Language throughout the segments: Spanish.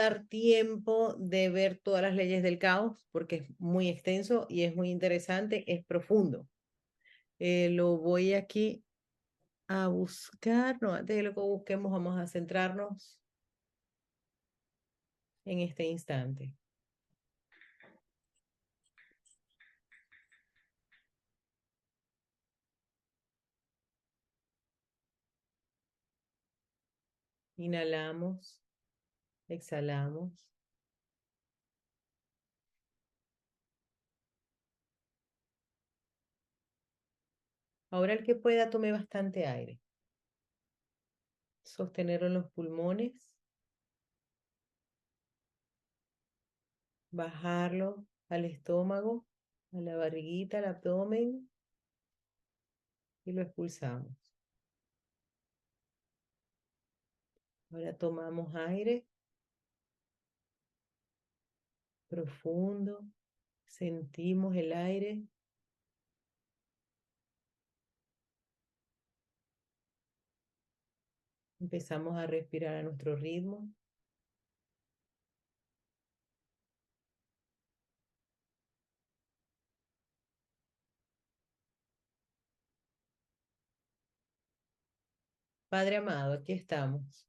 dar tiempo de ver todas las leyes del caos porque es muy extenso y es muy interesante, es profundo. Lo voy aquí a buscar, no, antes de que lo busquemos, vamos a centrarnos en este instante. Inhalamos, exhalamos. Ahora el que pueda tome bastante aire. Sostenerlo en los pulmones, bajarlo al estómago, a la barriguita, al abdomen y lo expulsamos. Ahora tomamos aire profundo, sentimos el aire, empezamos a respirar a nuestro ritmo. Padre amado, aquí estamos.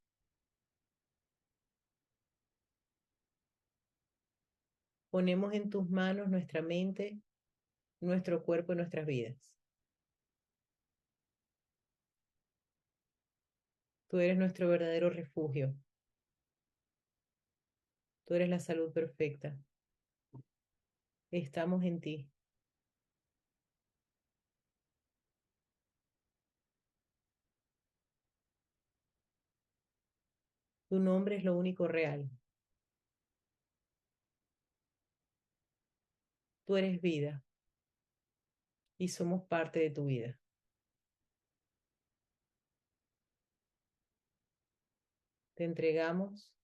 Ponemos en tus manos nuestra mente, nuestro cuerpo y nuestras vidas. Tú eres nuestro verdadero refugio. Tú eres la salud perfecta. Estamos en ti. Tu nombre es lo único real. Tú eres vida y somos parte de tu vida. Te entregamos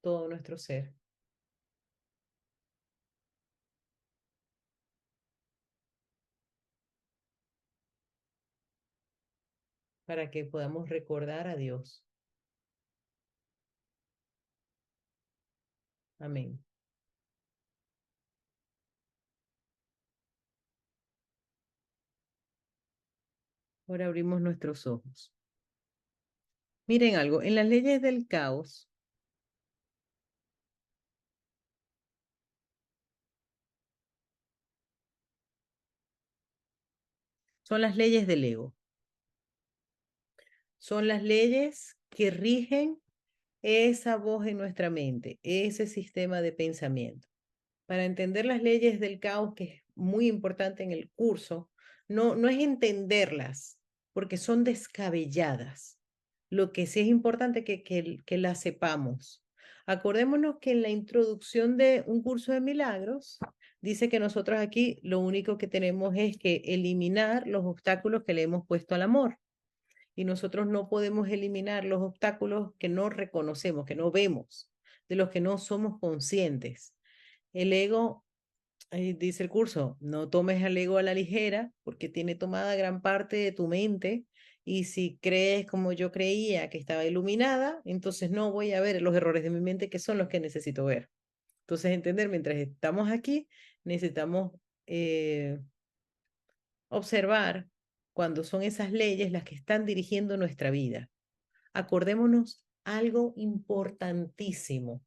todo nuestro ser para que podamos recordar a Dios. Amén. Ahora abrimos nuestros ojos. Miren algo, en las leyes del caos, son las leyes del ego. Son las leyes que rigen esa voz en nuestra mente, ese sistema de pensamiento. Para entender las leyes del caos, que es muy importante en el curso, no es entenderlas, porque son descabelladas. Lo que sí es importante que las sepamos. Acordémonos que en la introducción de un curso de milagros, dice que nosotros aquí lo único que tenemos es que eliminar los obstáculos que le hemos puesto al amor. Y nosotros no podemos eliminar los obstáculos que no reconocemos, que no vemos, de los que no somos conscientes. El ego, dice el curso, no tomes al ego a la ligera porque tiene tomada gran parte de tu mente y si crees como yo creía que estaba iluminada, entonces no voy a ver los errores de mi mente que son los que necesito ver. Entonces, entender, mientras estamos aquí, necesitamos observar cuando son esas leyes las que están dirigiendo nuestra vida. Acordémonos algo importantísimo.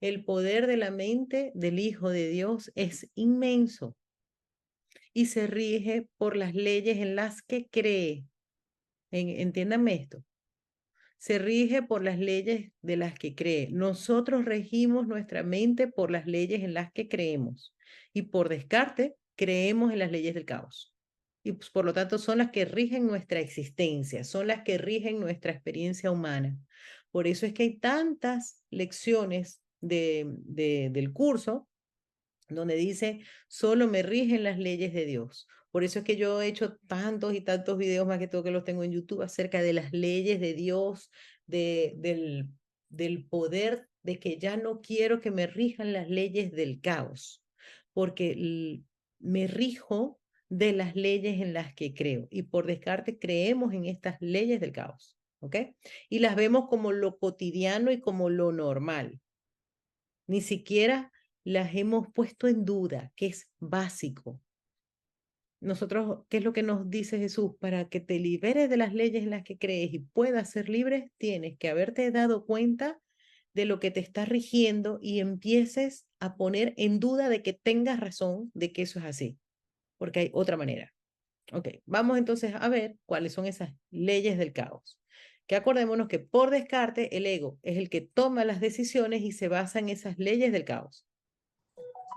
El poder de la mente del Hijo de Dios es inmenso y se rige por las leyes en las que cree. Entiéndanme esto. Se rige por las leyes de las que cree. Nosotros regimos nuestra mente por las leyes en las que creemos y por descarte creemos en las leyes del caos. Y pues, por lo tanto son las que rigen nuestra existencia, son las que rigen nuestra experiencia humana. Por eso es que hay tantas lecciones del curso donde dice, solo me rigen las leyes de Dios. Por eso es que yo he hecho tantos y tantos videos, más que todo que los tengo en YouTube, acerca de las leyes de Dios, del poder de que ya no quiero que me rijan las leyes del caos, porque me rijo de las leyes en las que creo. Y por descarte creemos en estas leyes del caos, ¿ok? Y las vemos como lo cotidiano y como lo normal. Ni siquiera las hemos puesto en duda, que es básico. Nosotros, ¿qué es lo que nos dice Jesús? Para que te liberes de las leyes en las que crees y puedas ser libre, tienes que haberte dado cuenta de lo que te está rigiendo y empieces a poner en duda de que tengas razón de que eso es así, porque hay otra manera. Ok, vamos entonces a ver cuáles son esas leyes del caos. Que acordémonos que por descarte el ego es el que toma las decisiones y se basa en esas leyes del caos.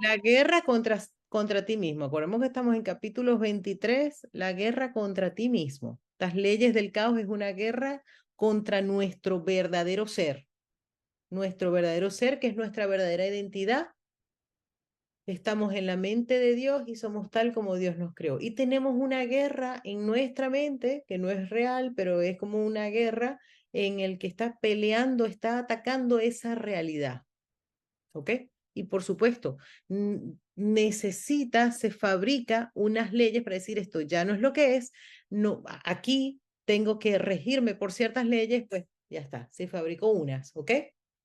La guerra contra ti mismo. Acordemos que estamos en capítulo 23, la guerra contra ti mismo. Las leyes del caos es una guerra contra nuestro verdadero ser, que es nuestra verdadera identidad. Estamos en la mente de Dios y somos tal como Dios nos creó. Y tenemos una guerra en nuestra mente, que no es real, pero es como una guerra en el que está peleando, está atacando esa realidad. ¿Ok? Y por supuesto, necesita, se fabrica unas leyes para decir esto ya no es lo que es, no, aquí tengo que regirme por ciertas leyes, pues ya está, se fabricó unas, ¿ok?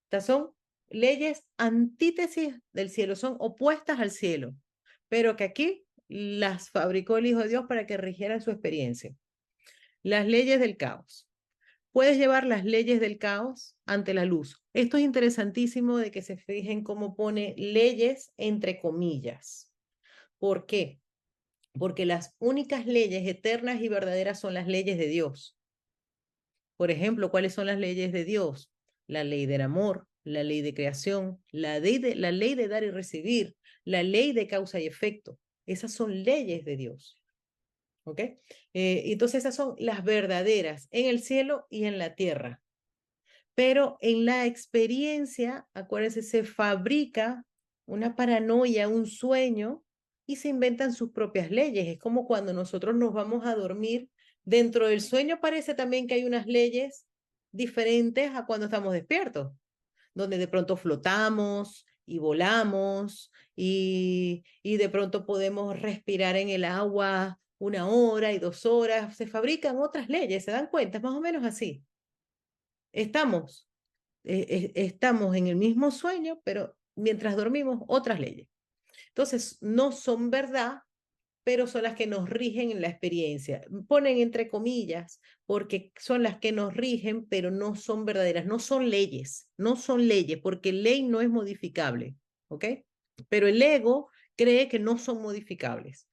Estas son leyes antítesis del cielo, son opuestas al cielo, pero que aquí las fabricó el Hijo de Dios para que rigieran su experiencia. Las leyes del caos. Puedes llevar las leyes del caos ante la luz. Esto es interesantísimo de que se fijen cómo pone leyes entre comillas. ¿Por qué? Porque las únicas leyes eternas y verdaderas son las leyes de Dios. Por ejemplo, ¿cuáles son las leyes de Dios? La ley del amor, la ley de creación, la ley de dar y recibir, la ley de causa y efecto. Esas son leyes de Dios. ¿Ok? Entonces esas son las verdaderas en el cielo y en la tierra. Pero en la experiencia, acuérdense, se fabrica una paranoia, un sueño y se inventan sus propias leyes. Es como cuando nosotros nos vamos a dormir, dentro del sueño parece también que hay unas leyes diferentes a cuando estamos despiertos, donde de pronto flotamos y volamos y de pronto podemos respirar en el agua 1 hora y 2 horas. Se fabrican otras leyes, ¿se dan cuenta? Es más o menos así. Estamos estamos en el mismo sueño, pero mientras dormimos, otras leyes. Entonces, no son verdad, pero son las que nos rigen en la experiencia. Ponen entre comillas, porque son las que nos rigen, pero no son verdaderas, no son leyes, no son leyes, porque ley no es modificable, ¿ok? Pero el ego cree que no son modificables,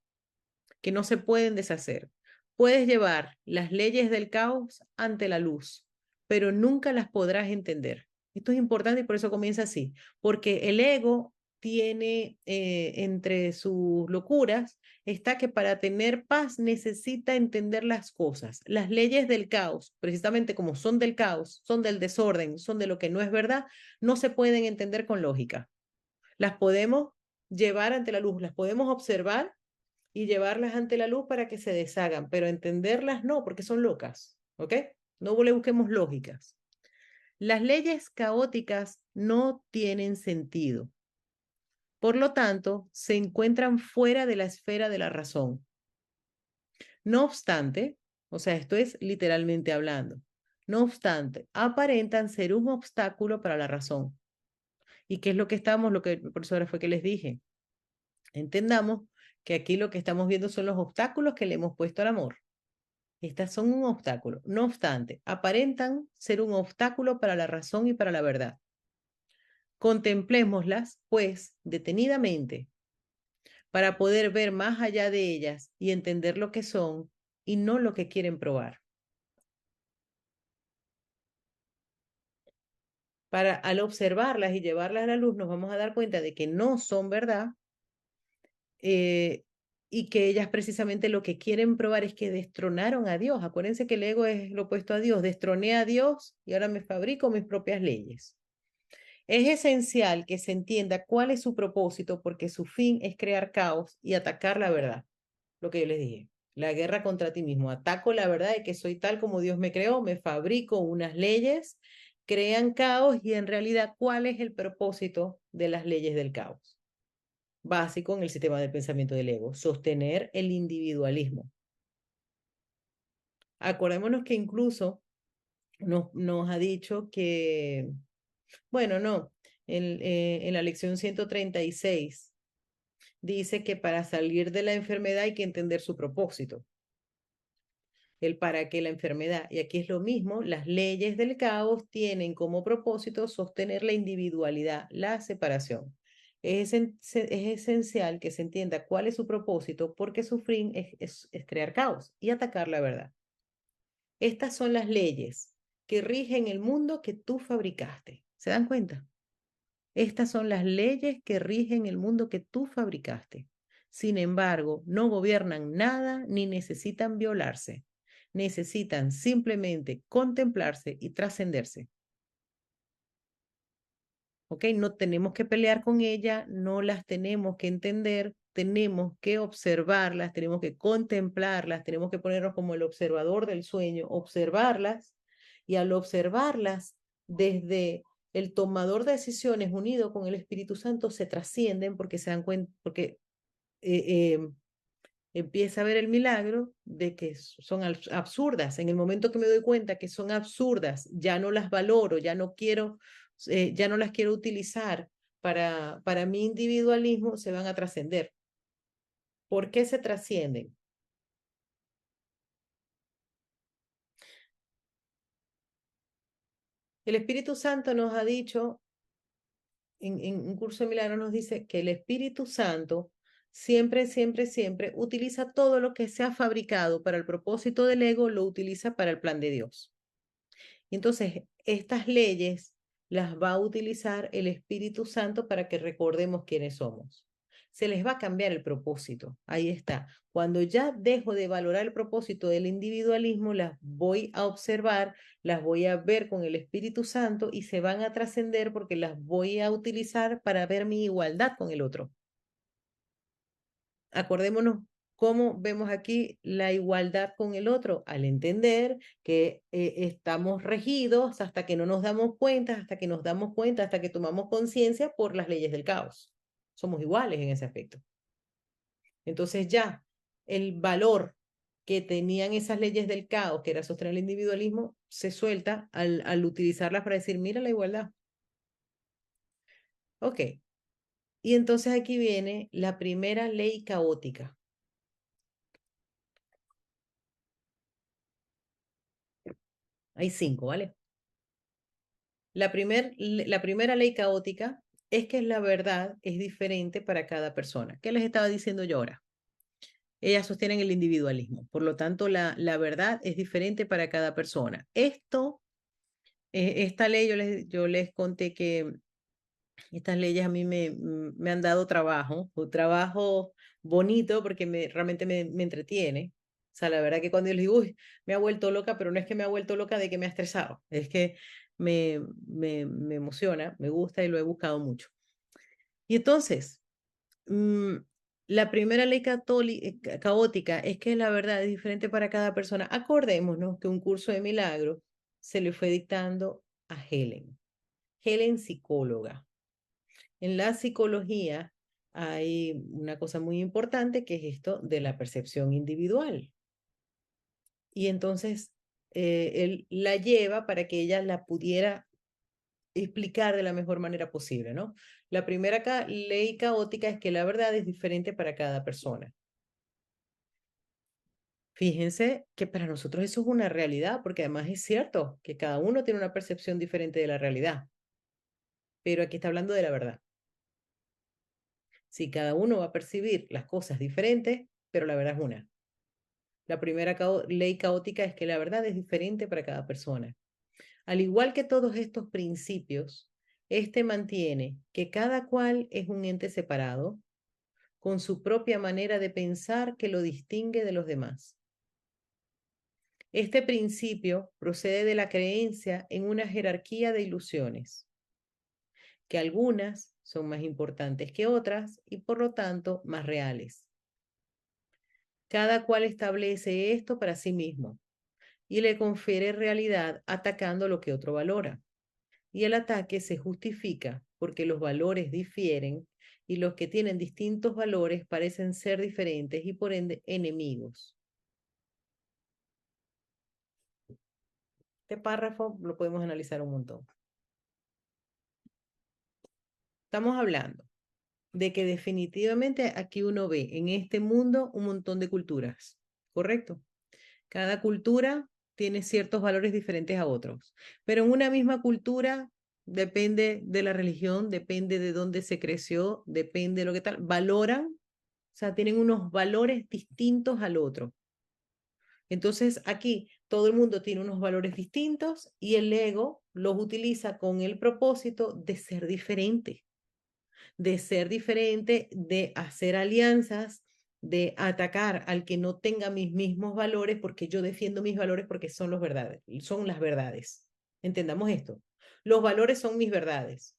que no se pueden deshacer. Puedes llevar las leyes del caos ante la luz, pero nunca las podrás entender. Esto es importante y por eso comienza así, porque el ego tiene entre sus locuras, está que para tener paz necesita entender las cosas. Las leyes del caos, precisamente como son del caos, son del desorden, son de lo que no es verdad, no se pueden entender con lógica. Las podemos llevar ante la luz, las podemos observar y llevarlas ante la luz para que se deshagan, pero entenderlas no, porque son locas, ¿ok? No le busquemos lógicas. Las leyes caóticas no tienen sentido. Por lo tanto, se encuentran fuera de la esfera de la razón. No obstante, o sea, esto es literalmente hablando, no obstante, aparentan ser un obstáculo para la razón. ¿Y qué es lo que estamos, lo que por eso ahora fue que les dije? Entendamos que aquí lo que estamos viendo son los obstáculos que le hemos puesto al amor. Estas son un obstáculo. No obstante, aparentan ser un obstáculo para la razón y para la verdad. Contemplémoslas, pues, detenidamente, para poder ver más allá de ellas y entender lo que son y no lo que quieren probar. Al observarlas y llevarlas a la luz, nos vamos a dar cuenta de que no son verdad eh, y que ellas precisamente lo que quieren probar es que destronaron a Dios. Acuérdense que el ego es lo opuesto a Dios. Destroné a Dios y ahora me fabrico mis propias leyes. Es esencial que se entienda cuál es su propósito porque su fin es crear caos y atacar la verdad. Lo que yo les dije, la guerra contra ti mismo. Ataco la verdad de que soy tal como Dios me creó, me fabrico unas leyes, crean caos y en realidad, ¿cuál es el propósito de las leyes del caos? Básico en el sistema de pensamiento del ego, sostener el individualismo. Acordémonos que incluso nos ha dicho que, bueno, no. en la lección 136, dice que para salir de la enfermedad hay que entender su propósito, el para qué la enfermedad. Y aquí es lo mismo, las leyes del caos tienen como propósito sostener la individualidad, la separación. Es esencial que se entienda cuál es su propósito porque su fin es crear caos y atacar la verdad. Estas son las leyes que rigen el mundo que tú fabricaste. ¿Se dan cuenta? Estas son las leyes que rigen el mundo que tú fabricaste. Sin embargo, no gobiernan nada ni necesitan violarse. Necesitan simplemente contemplarse y trascenderse. ¿Ok? No tenemos que pelear con ella, no las tenemos que entender, tenemos que observarlas, tenemos que contemplarlas, tenemos que ponernos como el observador del sueño, observarlas y al observarlas desde el tomador de decisiones unido con el Espíritu Santo se trascienden porque se dan cuenta, porque eh, eh, empieza a ver el milagro de que son absurdas. En el momento que me doy cuenta que son absurdas, ya no las valoro, ya no quiero, ya no las quiero utilizar para mi individualismo, se van a trascender. ¿Por qué se trascienden? El Espíritu Santo nos ha dicho, en un curso de milagros nos dice que el Espíritu Santo siempre, siempre, siempre utiliza todo lo que se ha fabricado para el propósito del ego, lo utiliza para el plan de Dios. Y entonces, estas leyes las va a utilizar el Espíritu Santo para que recordemos quiénes somos. Se les va a cambiar el propósito. Ahí está. Cuando ya dejo de valorar el propósito del individualismo, las voy a observar, las voy a ver con el Espíritu Santo y se van a trascender porque las voy a utilizar para ver mi igualdad con el otro. Acordémonos cómo vemos aquí la igualdad con el otro, al entender que estamos regidos hasta que no nos damos cuenta, hasta que nos damos cuenta, hasta que tomamos conciencia por las leyes del caos. Somos iguales en ese aspecto. Entonces ya el valor que tenían esas leyes del caos, que era sostener el individualismo, se suelta al utilizarlas para decir, mira la igualdad. Ok. Y entonces aquí viene la primera ley caótica. Hay cinco, ¿vale? La primera ley caótica es que la verdad es diferente para cada persona. ¿Qué les estaba diciendo yo ahora? Ellas sostienen el individualismo, por lo tanto la verdad es diferente para cada persona. Esta ley, yo les conté que estas leyes a mí me han dado trabajo, un trabajo bonito porque realmente me entretiene. O sea, la verdad que cuando yo les digo, uy, me ha vuelto loca, pero no es que me ha vuelto loca de que me ha estresado, es que me emociona, me gusta y lo he buscado mucho. Y entonces, mm, la primera ley caótica es que la verdad es diferente para cada persona. Acordémonos que un curso de milagro se le fue dictando a Helen. Helen, psicóloga. En la psicología hay una cosa muy importante que es esto de la percepción individual. Y entonces él la lleva para que ella la pudiera explicar de la mejor manera posible, ¿no? La primera ley caótica es que la verdad es diferente para cada persona. Fíjense que para nosotros eso es una realidad, porque además es cierto que cada uno tiene una percepción diferente de la realidad, pero aquí está hablando de la verdad. Si cada uno va a percibir las cosas diferentes, pero la verdad es una. La primera ley caótica es que la verdad es diferente para cada persona. Al igual que todos estos principios, este mantiene que cada cual es un ente separado, con su propia manera de pensar que lo distingue de los demás. Este principio procede de la creencia en una jerarquía de ilusiones, que algunas son más importantes que otras y por lo tanto más reales. Cada cual establece esto para sí mismo y le confiere realidad atacando lo que otro valora. Y el ataque se justifica porque los valores difieren y los que tienen distintos valores parecen ser diferentes y por ende enemigos. Este párrafo lo podemos analizar un montón. Estamos hablando de que definitivamente aquí uno ve en este mundo un montón de culturas, ¿correcto? Cada cultura tiene ciertos valores diferentes a otros, pero en una misma cultura depende de la religión, depende de dónde se creció, depende de lo que tal, valoran, o sea, tienen unos valores distintos al otro. Entonces aquí todo el mundo tiene unos valores distintos y el ego los utiliza con el propósito de ser diferente, de hacer alianzas, de atacar al que no tenga mis mismos valores, porque yo defiendo mis valores porque son los verdades, son las verdades. Entendamos esto. Los valores son mis verdades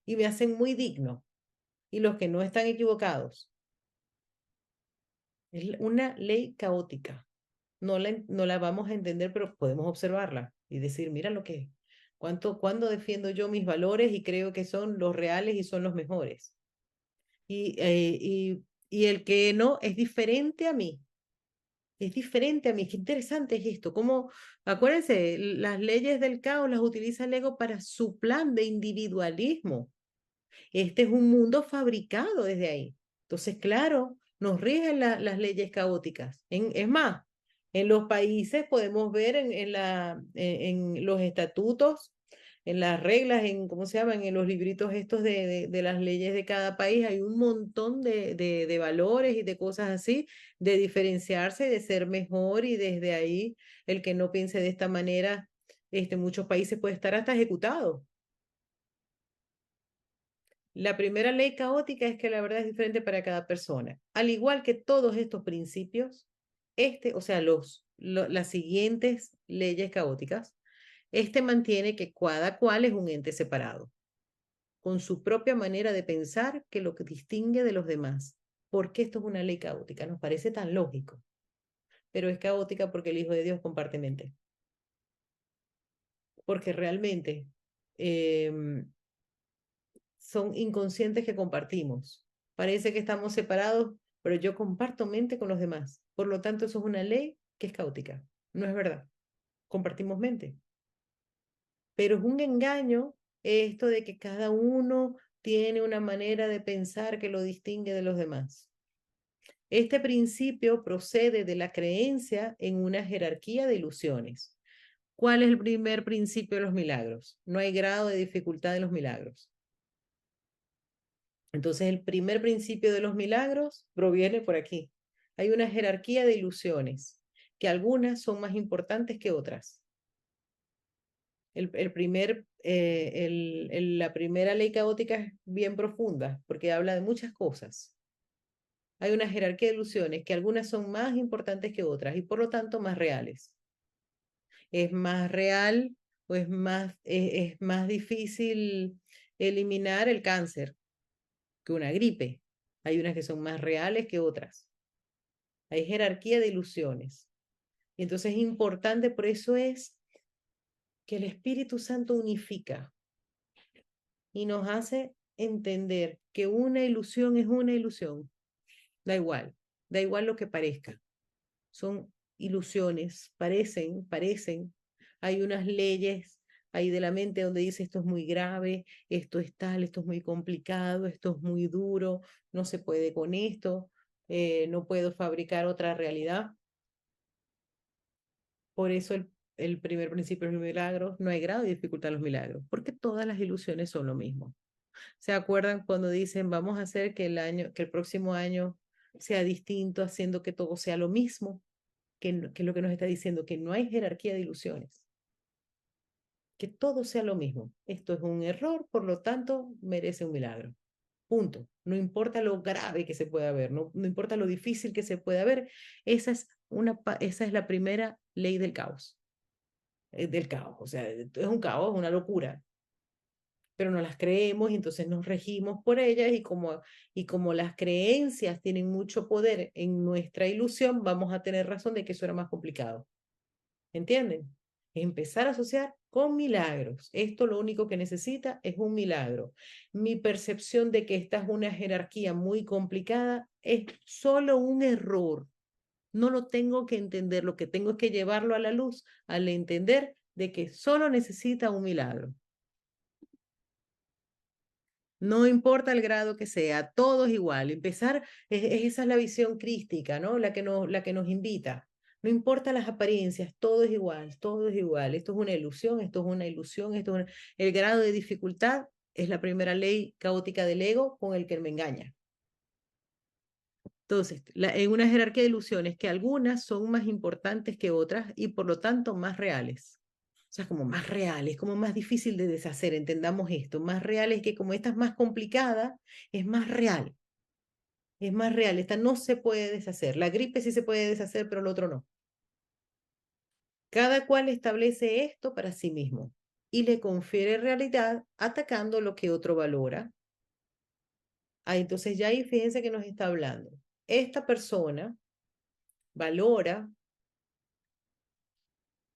y me hacen muy digno. Y los que no están equivocados. Es una ley caótica. No la vamos a entender, pero podemos observarla y decir, mira lo que es. ¿Cuándo defiendo yo mis valores y creo que son los reales y son los mejores? Y el que no es diferente a mí. Es diferente a mí. Qué interesante es esto. Como, acuérdense, las leyes del caos las utiliza el ego para su plan de individualismo. Este es un mundo fabricado desde ahí. Entonces, claro, nos rigen las leyes caóticas. Es más, en los países podemos ver en los estatutos, en las reglas, ¿cómo se llaman? En los libritos estos de las leyes de cada país, hay un montón de valores y de cosas así, de diferenciarse, de ser mejor y desde ahí el que no piense de esta manera, en muchos países puede estar hasta ejecutado. La primera ley caótica es que la verdad es diferente para cada persona. Al igual que todos estos principios, o sea, las siguientes leyes caóticas, mantiene que cada cual es un ente separado, con su propia manera de pensar que lo que distingue de los demás. ¿Por qué esto es una ley caótica? Nos parece tan lógico, pero es caótica porque el Hijo de Dios comparte mente. Porque realmente em, son inconscientes que compartimos. Parece que estamos separados, pero yo comparto mente con los demás. Por lo tanto, eso es una ley que es caótica. No es verdad. Compartimos mente. Pero es un engaño esto de que cada uno tiene una manera de pensar que lo distingue de los demás. Este principio procede de la creencia en una jerarquía de ilusiones. ¿Cuál es el primer principio de los milagros? No hay grado de dificultad en los milagros. Entonces, el primer principio de los milagros proviene por aquí. Hay una jerarquía de ilusiones, que algunas son más importantes que otras. La primera ley caótica es bien profunda, porque habla de muchas cosas. Hay una jerarquía de ilusiones, que algunas son más importantes que otras y por lo tanto más reales. Es más real o es más difícil eliminar el cáncer que una gripe. Hay unas que son más reales que otras. Hay jerarquía de ilusiones. Y entonces es importante, por eso es que el Espíritu Santo unifica y nos hace entender que una ilusión es una ilusión. Da igual lo que parezca. Son ilusiones, parecen. Hay unas leyes ahí de la mente donde dice esto es muy grave, esto es tal, esto es muy complicado, esto es muy duro, no se puede con esto, no puedo fabricar otra realidad. Por eso el primer principio de los milagros, no hay grado de dificultad en los milagros, porque todas las ilusiones son lo mismo. ¿Se acuerdan cuando dicen vamos a hacer que el próximo año sea distinto, haciendo que todo sea lo mismo? Que es lo que nos está diciendo, que no hay jerarquía de ilusiones, que todo sea lo mismo. Esto es un error, por lo tanto, merece un milagro. Punto. No importa lo grave que se pueda ver, no importa lo difícil que se pueda ver, esa es la primera ley del caos, o sea, es un caos, una locura, pero no las creemos y entonces nos regimos por ellas y como las creencias tienen mucho poder en nuestra ilusión, vamos a tener razón de que eso era más complicado. ¿Entienden? Empezar a asociar con milagros. Esto lo único que necesita es un milagro. Mi percepción de que esta es una jerarquía muy complicada es solo un error. No lo tengo que entender, lo que tengo es que llevarlo a la luz al entender de que solo necesita un milagro. No importa el grado que sea, todo es igual. Empezar, esa es la visión crística, ¿no? La que nos invita. No importa las apariencias, todo es igual, todo es igual. Esto es una ilusión, esto es una ilusión, el grado de dificultad es la primera ley caótica del ego con el que me engaña. Entonces, en una jerarquía de ilusiones que algunas son más importantes que otras y por lo tanto más reales. O sea, como más reales, como más difícil de deshacer, entendamos esto. Más real es que como esta es más complicada, es más real. Es más real. Esta no se puede deshacer. La gripe sí se puede deshacer, pero el otro no. Cada cual establece esto para sí mismo y le confiere realidad atacando lo que otro valora. Ah, entonces ya ahí fíjense que nos está hablando. Esta persona valora,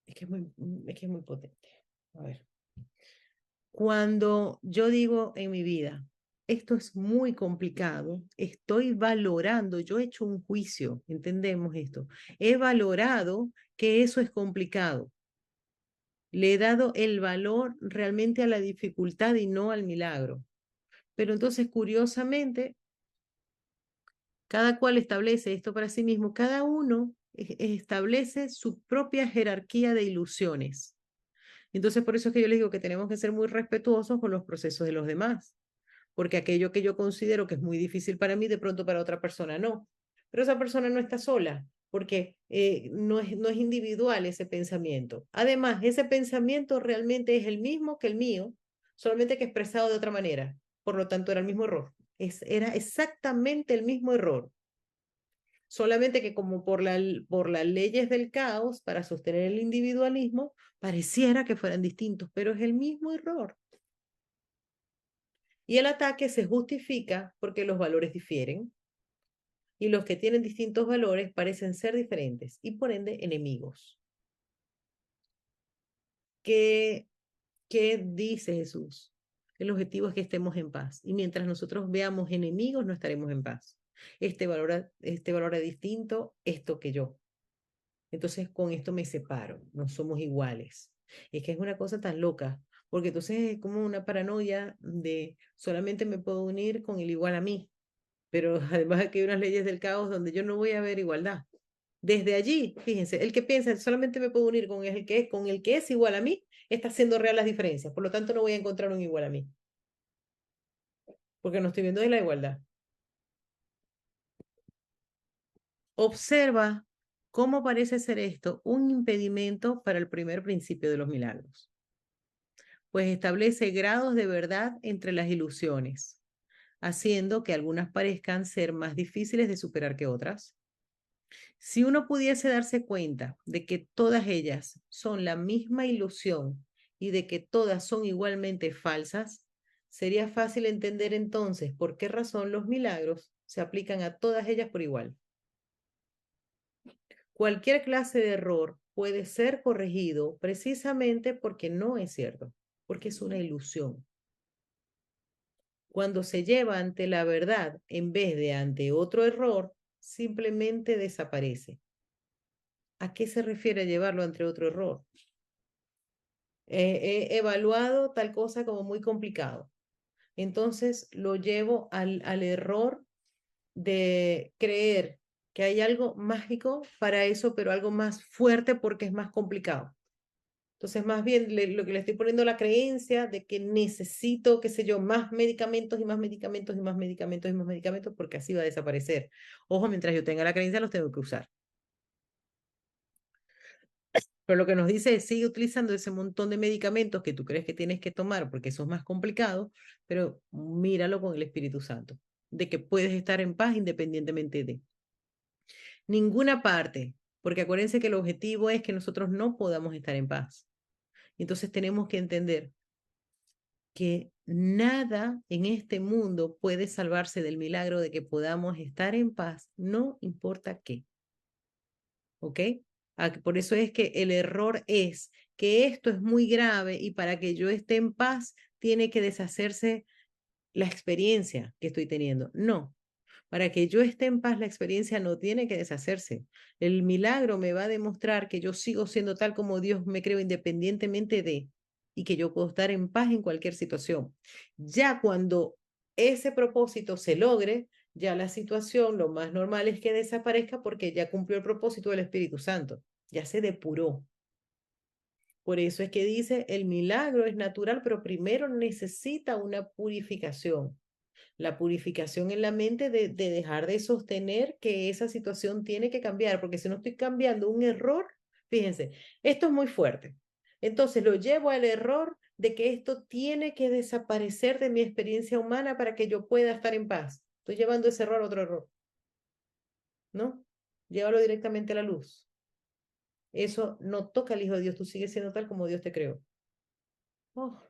es que es muy potente. A ver. Cuando yo digo en mi vida, esto es muy complicado, estoy valorando, yo he hecho un juicio, entendemos esto, he valorado que eso es complicado, le he dado el valor realmente a la dificultad y no al milagro. Pero entonces, curiosamente, cada cual establece esto para sí mismo, cada uno establece su propia jerarquía de ilusiones. Entonces, por eso es que yo les digo que tenemos que ser muy respetuosos con los procesos de los demás, porque aquello que yo considero que es muy difícil para mí, de pronto para otra persona no. Pero esa persona no está sola, porque no es individual ese pensamiento. Además, ese pensamiento realmente es el mismo que el mío, solamente que expresado de otra manera. Por lo tanto, era el mismo error. Era exactamente el mismo error. Solamente que como por las leyes del caos, para sostener el individualismo, pareciera que fueran distintos, pero es el mismo error. Y el ataque se justifica porque los valores difieren y los que tienen distintos valores parecen ser diferentes y por ende enemigos. ¿Qué, qué dice Jesús? El objetivo es que estemos en paz y mientras nosotros veamos enemigos no estaremos en paz. Este valora distinto esto que yo. Entonces con esto me separo, no somos iguales. Es que es una cosa tan loca, porque entonces es como una paranoia de solamente me puedo unir con el igual a mí, pero además aquí hay unas leyes del caos donde yo no voy a ver igualdad. Desde allí, fíjense, el que piensa solamente me puedo unir con el que es igual a mí, está haciendo real las diferencias, por lo tanto no voy a encontrar un igual a mí, porque no estoy viendo de la igualdad. Observa cómo parece ser esto un impedimento para el primer principio de los milagros, pues establece grados de verdad entre las ilusiones, haciendo que algunas parezcan ser más difíciles de superar que otras. Si uno pudiese darse cuenta de que todas ellas son la misma ilusión y de que todas son igualmente falsas, sería fácil entender entonces por qué razón los milagros se aplican a todas ellas por igual. Cualquier clase de error puede ser corregido precisamente porque no es cierto, porque es una ilusión. Cuando se lleva ante la verdad en vez de ante otro error, simplemente desaparece. ¿A qué se refiere llevarlo ante otro error? He evaluado tal cosa como muy complicado. Entonces lo llevo al error de creer que hay algo mágico para eso, pero algo más fuerte porque es más complicado. Entonces, más bien lo que le estoy poniendo la creencia de que necesito, qué sé yo, más medicamentos y más medicamentos y más medicamentos y más medicamentos porque así va a desaparecer. Ojo, mientras yo tenga la creencia, los tengo que usar. Pero lo que nos dice es, sigue utilizando ese montón de medicamentos que tú crees que tienes que tomar porque eso es más complicado, pero míralo con el Espíritu Santo, de que puedes estar en paz independientemente de ninguna parte, porque acuérdense que el objetivo es que nosotros no podamos estar en paz. Entonces tenemos que entender que nada en este mundo puede salvarse del milagro de que podamos estar en paz, no importa qué. ¿Ok? Por eso es que el error es que esto es muy grave y para que yo esté en paz tiene que deshacerse la experiencia que estoy teniendo. No, para que yo esté en paz la experiencia no tiene que deshacerse. El milagro me va a demostrar que yo sigo siendo tal como Dios me creó independientemente de y que yo puedo estar en paz en cualquier situación. Ya cuando ese propósito se logre, ya la situación lo más normal es que desaparezca porque ya cumplió el propósito del Espíritu Santo, ya se depuró. Por eso es que dice, el milagro es natural, pero primero necesita una purificación. La purificación en la mente de dejar de sostener que esa situación tiene que cambiar, porque si no estoy cambiando un error, fíjense, esto es muy fuerte. Entonces lo llevo al error de que esto tiene que desaparecer de mi experiencia humana para que yo pueda estar en paz. Estoy llevando ese error a otro error, ¿no? Llévalo directamente a la luz. Eso no toca al Hijo de Dios, tú sigues siendo tal como Dios te creó. Oh,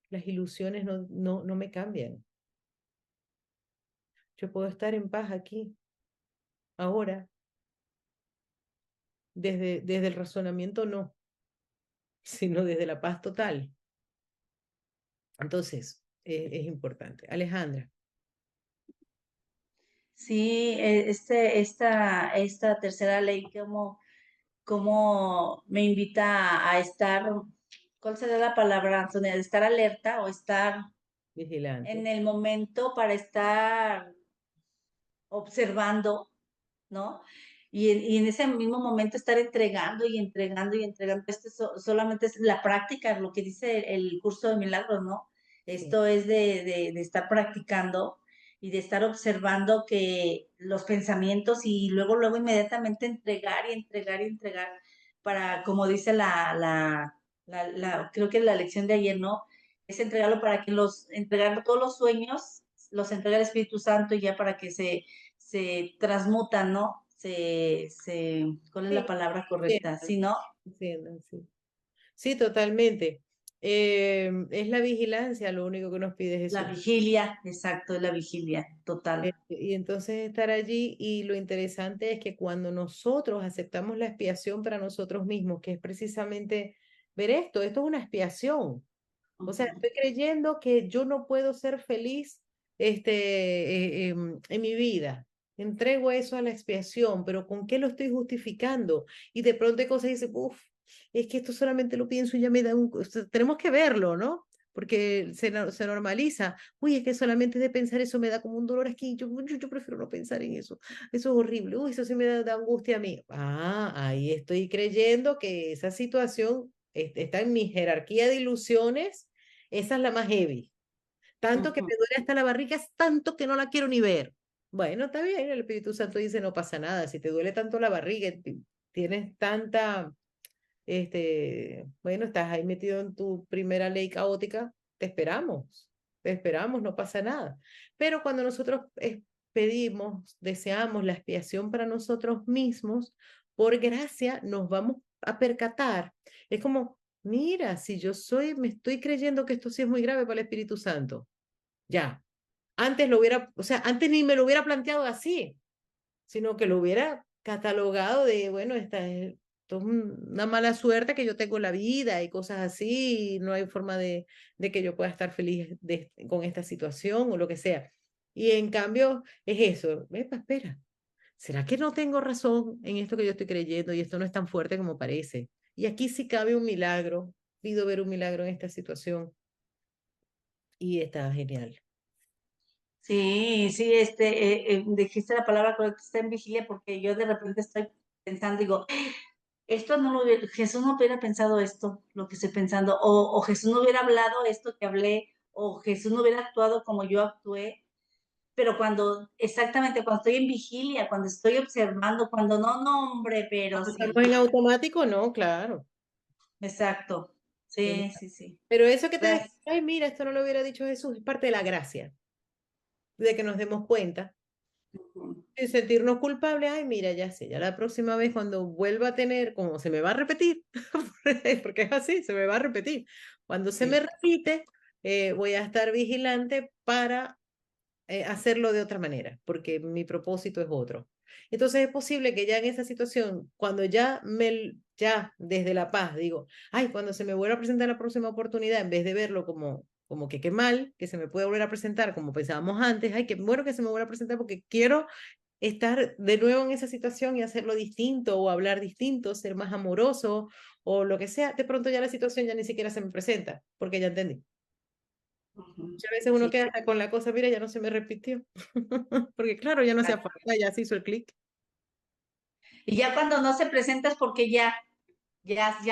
las ilusiones no me cambian. Yo puedo estar en paz aquí, ahora, desde el razonamiento no, sino desde la paz total. Entonces, es importante. Alejandra, Sí, esta tercera ley como me invita a estar, ¿cuál sería la palabra, Antonia? De estar alerta o estar en vigilante. el momento para estar observando, ¿no? Y en ese mismo momento estar entregando y entregando y entregando. Solamente es la práctica, lo que dice el curso de milagros, ¿no? Sí, Esto es de estar practicando y de estar observando que los pensamientos y luego inmediatamente entregar y entregar y entregar para, como dice creo que la lección de ayer, ¿no? Es entregarlo para que entregar todos los sueños, los entrega el Espíritu Santo y ya para que se transmutan, ¿no? ¿Cuál es la sí, palabra correcta? entiendan, ¿Sí, no? entiendan, sí. Sí, totalmente. Es la vigilancia lo único que nos pide La Jesús. vigilia, exacto, es la vigilia, total. Y entonces estar allí y lo interesante es que cuando nosotros aceptamos la expiación para nosotros mismos, que es precisamente ver esto es una expiación. O sea, Ujú, estoy creyendo que yo no puedo ser feliz en mi vida. Entrego eso a la expiación, pero ¿con qué lo estoy justificando? Y de pronto hay cosas y dice, uff, es que esto solamente lo pienso y ya me da un... o sea, tenemos que verlo, ¿no? Porque se normaliza. Uy, es que solamente de pensar eso me da como un dolor aquí. Yo prefiero no pensar en eso. Eso es horrible. Uy, eso sí me da angustia a mí. Ah, ahí estoy creyendo que esa situación está en mi jerarquía de ilusiones, esa es la más heavy. Tanto que ujú. me duele hasta la barriga, es tanto que no la quiero ni ver. Bueno, está bien, el Espíritu Santo dice, no pasa nada. Si te duele tanto la barriga, tienes tanta, bueno, estás ahí metido en tu primera ley caótica, te esperamos, no pasa nada. Pero cuando nosotros pedimos, deseamos la expiación para nosotros mismos, por gracia nos vamos a percatar. Es como, mira, si me estoy creyendo que esto sí es muy grave para el Espíritu Santo, ya. Antes lo hubiera, o sea, antes ni me lo hubiera planteado así, sino que lo hubiera catalogado de, bueno, esto es una mala suerte que yo tengo en la vida y cosas así, y no hay forma de que yo pueda estar feliz con esta situación o lo que sea. Y en cambio es eso, espera, ¿será que no tengo razón en esto que yo estoy creyendo y esto no es tan fuerte como parece? Y aquí sí cabe un milagro, pido ver un milagro en esta situación y está genial. Sí, sí, dijiste la palabra correcta, está en vigilia, porque yo de repente estoy pensando, digo, esto no lo hubiera, Jesús no hubiera pensado esto, lo que estoy pensando, o Jesús no hubiera hablado esto que hablé, o Jesús no hubiera actuado como yo actué. Pero exactamente, cuando estoy en vigilia, cuando estoy observando, cuando no, hombre, pero Cuando estamos sí, en automático, no, claro. exacto. Bueno, Sí, sí, sí. pero eso que te decía, Gracias. ay, mira, esto no lo hubiera dicho Jesús, es parte de la gracia, de que nos demos cuenta, Ujú. sin sentirnos culpables, ay, mira, ya sé, ya la próxima vez cuando vuelva a tener, como se me va a repetir, porque es así, se me va a repetir. Cuando se me Sí. repite, voy a estar vigilante para hacerlo de otra manera, porque mi propósito es otro. Entonces es posible que ya en esa situación, cuando ya desde la paz digo, ay, cuando se me vuelva a presentar la próxima oportunidad, en vez de verlo como que qué mal, que se me puede volver a presentar como pensábamos antes, ay, qué bueno que se me vuelva a presentar porque quiero estar de nuevo en esa situación y hacerlo distinto o hablar distinto, ser más amoroso o lo que sea, de pronto ya la situación ya ni siquiera se me presenta, porque ya entendí. Ujú. Muchas veces uno Sí, queda hasta con la cosa, mira, ya no se me repitió. Porque claro, ya no se claro. falta, ya se hizo el clic. Y ya cuando no se presenta es porque ya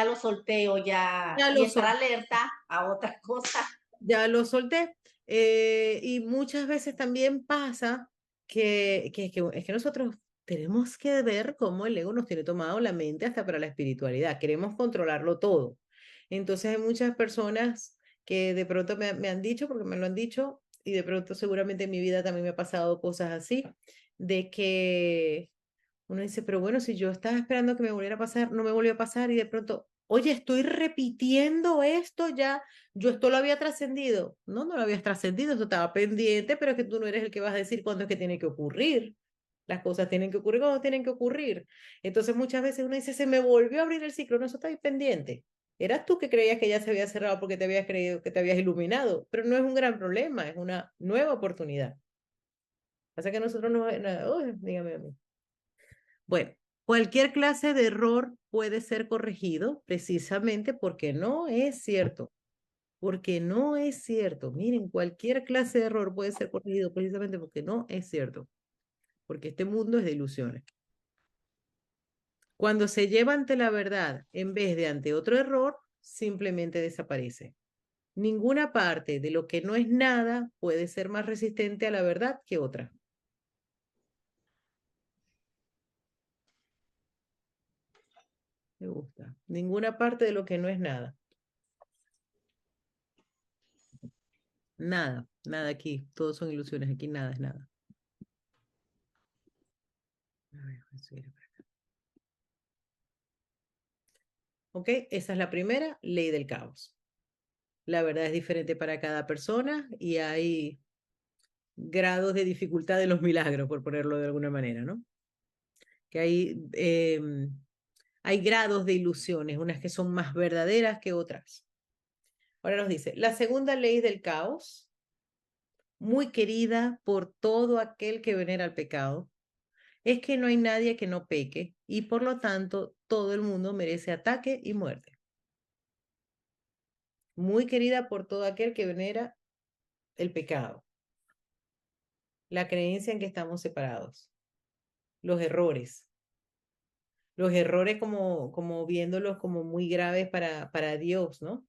lo solté o ya, Ya y lo estar solté. alerta a otra cosa. Ya lo solté. Y muchas veces también pasa es que nosotros tenemos que ver cómo el ego nos tiene tomado la mente hasta para la espiritualidad. Queremos controlarlo todo. Entonces hay muchas personas que de pronto me han dicho, porque me lo han dicho, y de pronto seguramente en mi vida también me ha pasado cosas así, de que uno dice, pero bueno, si yo estaba esperando que me volviera a pasar, no me volvió a pasar y de pronto, oye, estoy repitiendo esto ya, yo esto lo había trascendido. No, no lo habías trascendido, esto estaba pendiente, pero es que tú no eres el que vas a decir cuándo es que tiene que ocurrir. Las cosas tienen que ocurrir cuando tienen que ocurrir. Entonces muchas veces uno dice, se me volvió a abrir el ciclo, no, eso está ahí pendiente. Eras tú que creías que ya se había cerrado porque te habías creído que te habías iluminado, pero no es un gran problema, es una nueva oportunidad. Pasa que nosotros no, uy, dígame a mí. Bueno, cualquier clase de error puede ser corregido precisamente porque no es cierto. Porque no es cierto. Miren, cualquier clase de error puede ser corregido precisamente porque no es cierto. Porque este mundo es de ilusiones. Cuando se lleva ante la verdad en vez de ante otro error, simplemente desaparece. Ninguna parte de lo que no es nada puede ser más resistente a la verdad que otra. Me gusta. Ninguna parte de lo que no es nada. Nada, nada aquí. Todos son ilusiones. Aquí nada es nada. A ver, voy a subir por acá. ¿Ok? Esa es la primera ley del caos. La verdad es diferente para cada persona y hay grados de dificultad de los milagros, por ponerlo de alguna manera, ¿no? Que hay grados de ilusiones, unas que son más verdaderas que otras. Ahora nos dice, la segunda ley del caos, muy querida por todo aquel que venera el pecado, es que no hay nadie que no peque y por lo tanto todo el mundo merece ataque y muerte. Muy querida por todo aquel que venera el pecado, la creencia en que estamos separados, los errores, los errores como viéndolos como muy graves para Dios, ¿no?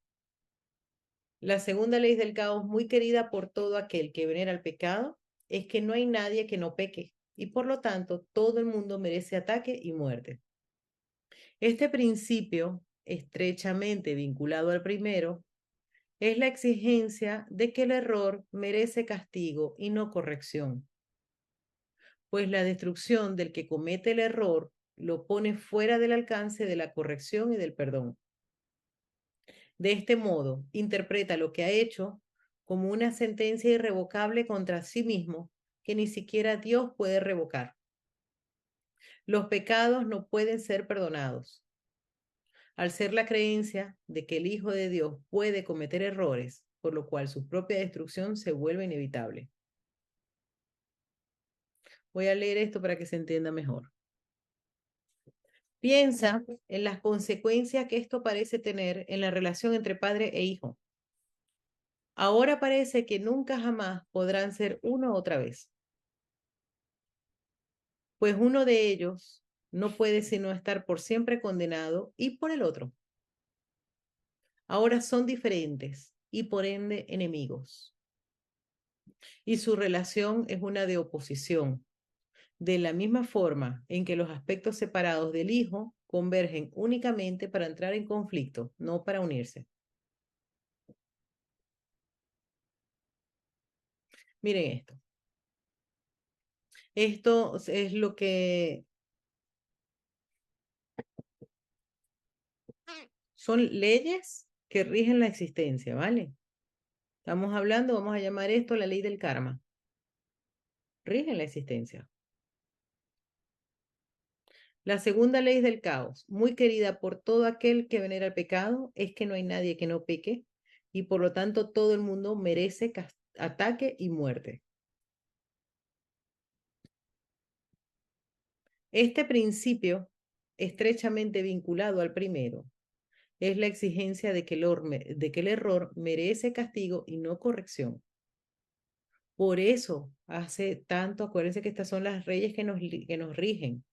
La segunda ley del caos, muy querida por todo aquel que venera el pecado, es que no hay nadie que no peque y por lo tanto todo el mundo merece ataque y muerte. Este principio, estrechamente vinculado al primero, es la exigencia de que el error merece castigo y no corrección, pues la destrucción del que comete el error lo pone fuera del alcance de la corrección y del perdón. De este modo, interpreta lo que ha hecho como una sentencia irrevocable contra sí mismo que ni siquiera Dios puede revocar. Los pecados no pueden ser perdonados. Al ser la creencia de que el Hijo de Dios puede cometer errores, por lo cual su propia destrucción se vuelve inevitable. Voy a leer esto para que se entienda mejor. Piensa en las consecuencias que esto parece tener en la relación entre padre e hijo. Ahora parece que nunca jamás podrán ser uno otra vez, pues uno de ellos no puede sino estar por siempre condenado y por el otro. Ahora son diferentes y por ende enemigos. Y su relación es una de oposición, de la misma forma en que los aspectos separados del hijo convergen únicamente para entrar en conflicto, no para unirse. Miren esto. Esto es lo que son leyes que rigen la existencia, ¿vale? Estamos hablando, vamos a llamar esto la ley del karma. Rigen la existencia. La segunda ley del caos, muy querida por todo aquel que venera el pecado, es que no hay nadie que no peque y por lo tanto todo el mundo merece ataque y muerte. Este principio, estrechamente vinculado al primero, es la exigencia de que el error merece castigo y no corrección. Por eso hace tanto, acuérdense que estas son las leyes que nos rigen.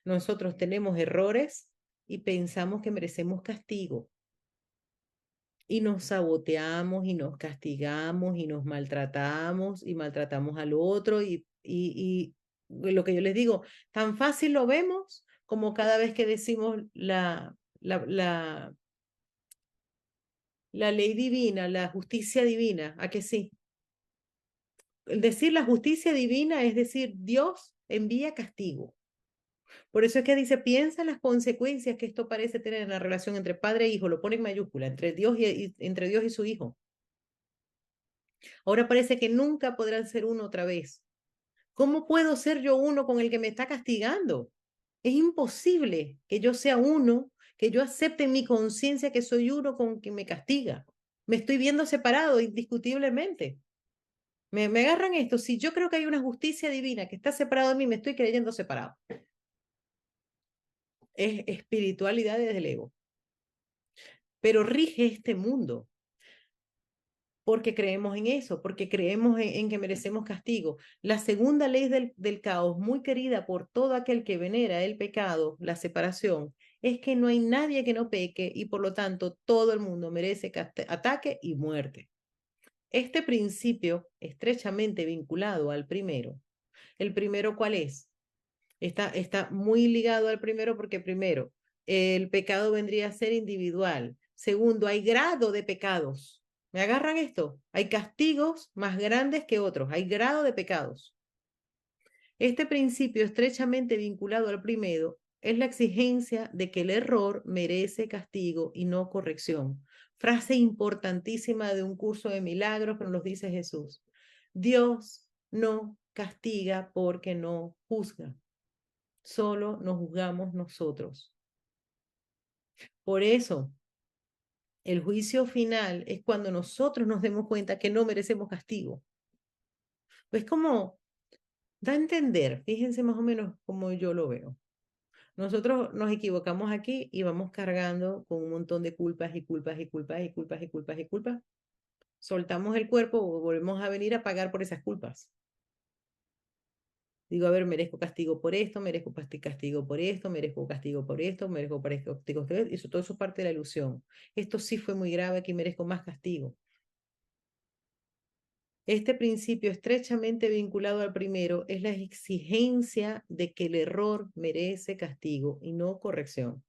Nosotros tenemos errores y pensamos que merecemos castigo. Y nos saboteamos y nos castigamos y nos maltratamos y maltratamos al otro y lo que yo les digo, tan fácil lo vemos como cada vez que decimos la ley divina, la justicia divina, ¿a que sí? El decir la justicia divina es decir, Dios envía castigo. Por eso es que dice, piensa en las consecuencias que esto parece tener en la relación entre padre e hijo, lo pone en mayúscula, entre Dios entre Dios y su hijo. Ahora parece que nunca podrán ser uno otra vez. ¿Cómo puedo ser yo uno con el que me está castigando? Es imposible que yo sea uno, que yo acepte en mi conciencia que soy uno con quien me castiga. Me estoy viendo separado indiscutiblemente. Me agarran esto. Si yo creo que hay una justicia divina que está separado de mí, me estoy creyendo separado. Es espiritualidad desde el ego. Pero rige este mundo porque creemos en eso, porque creemos en que merecemos castigo. La segunda ley del caos, muy querida por todo aquel que venera el pecado, la separación, es que no hay nadie que no peque y por lo tanto todo el mundo merece ataque y muerte. Este principio, estrechamente vinculado al primero, ¿el primero cuál es? Está muy ligado al primero porque primero, el pecado vendría a ser individual. Segundo, hay grado de pecados. ¿Me agarran esto? Hay castigos más grandes que otros. Hay grado de pecados. Este principio estrechamente vinculado al primero es la exigencia de que el error merece castigo y no corrección. Frase importantísima de un curso de milagros que nos dice Jesús. Dios no castiga porque no juzga. Solo nos juzgamos nosotros. Por eso, el juicio final es cuando nosotros nos demos cuenta que no merecemos castigo. Pues como da a entender, fíjense más o menos como yo lo veo. Nosotros nos equivocamos aquí y vamos cargando con un montón de culpas y culpas y culpas y culpas y culpas y culpas. Soltamos el cuerpo o volvemos a venir a pagar por esas culpas. Digo, a ver, merezco castigo por esto, merezco castigo por esto, merezco castigo por esto, merezco castigo por esto. Eso, todo eso es parte de la ilusión. Esto sí fue muy grave, aquí merezco más castigo. Este principio estrechamente vinculado al primero es la exigencia de que el error merece castigo y no corrección,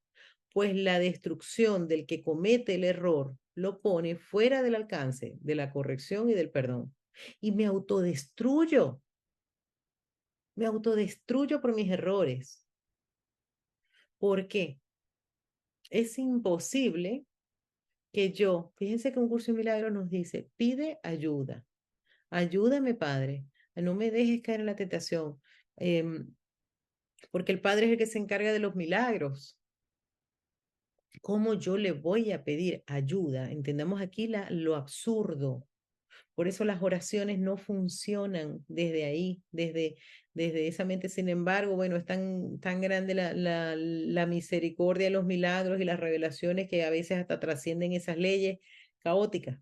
pues la destrucción del que comete el error lo pone fuera del alcance de la corrección y del perdón. Y me autodestruyo por mis errores. ¿Por qué? Es imposible que yo, fíjense que un curso de milagros nos dice, pide ayuda, ayúdame Padre, no me dejes caer en la tentación, porque el Padre es el que se encarga de los milagros. ¿Cómo yo le voy a pedir ayuda? Entendamos aquí lo absurdo. Por eso las oraciones no funcionan desde ahí, desde esa mente. Sin embargo, bueno, es tan grande la misericordia, los milagros y las revelaciones que a veces hasta trascienden esas leyes caóticas,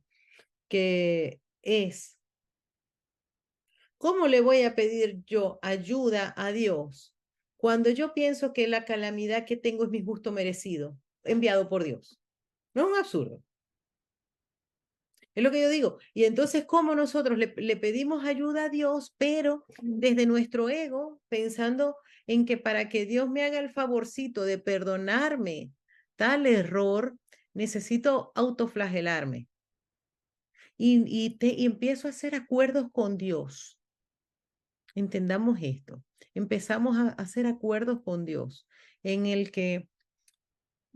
que es, ¿cómo le voy a pedir yo ayuda a Dios cuando yo pienso que la calamidad que tengo es mi justo merecido, enviado por Dios? No es un absurdo. Es lo que yo digo. Y entonces, ¿cómo nosotros le pedimos ayuda a Dios, pero desde nuestro ego, pensando en que para que Dios me haga el favorcito de perdonarme tal error, necesito autoflagelarme? Y empiezo a hacer acuerdos con Dios. Entendamos esto. Empezamos a hacer acuerdos con Dios en el que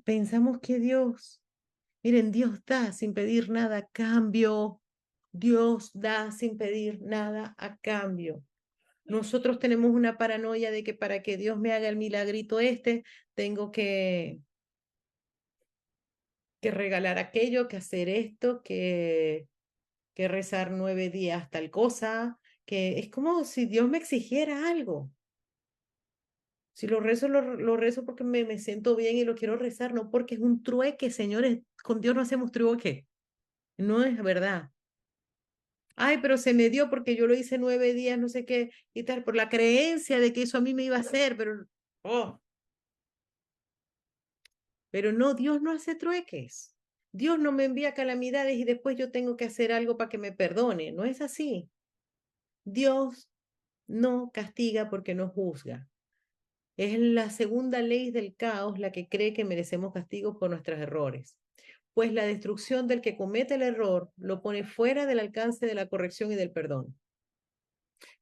pensamos que Dios, miren, Dios da sin pedir nada a cambio. Dios da sin pedir nada a cambio. Nosotros tenemos una paranoia de que para que Dios me haga el milagrito este, tengo que regalar aquello, que hacer esto, que rezar 9 días tal cosa, que es como si Dios me exigiera algo. Si lo rezo porque me siento bien y lo quiero rezar, no porque es un trueque, señores. Con Dios no hacemos trueque. No es verdad. Ay, pero se me dio porque yo lo hice 9 días, no sé qué, y tal, por la creencia de que eso a mí me iba a hacer, oh, pero no, Dios no hace trueques. Dios no me envía calamidades y después yo tengo que hacer algo para que me perdone. No es así. Dios no castiga porque no juzga. Es la segunda ley del caos la que cree que merecemos castigos por nuestros errores, pues la destrucción del que comete el error lo pone fuera del alcance de la corrección y del perdón.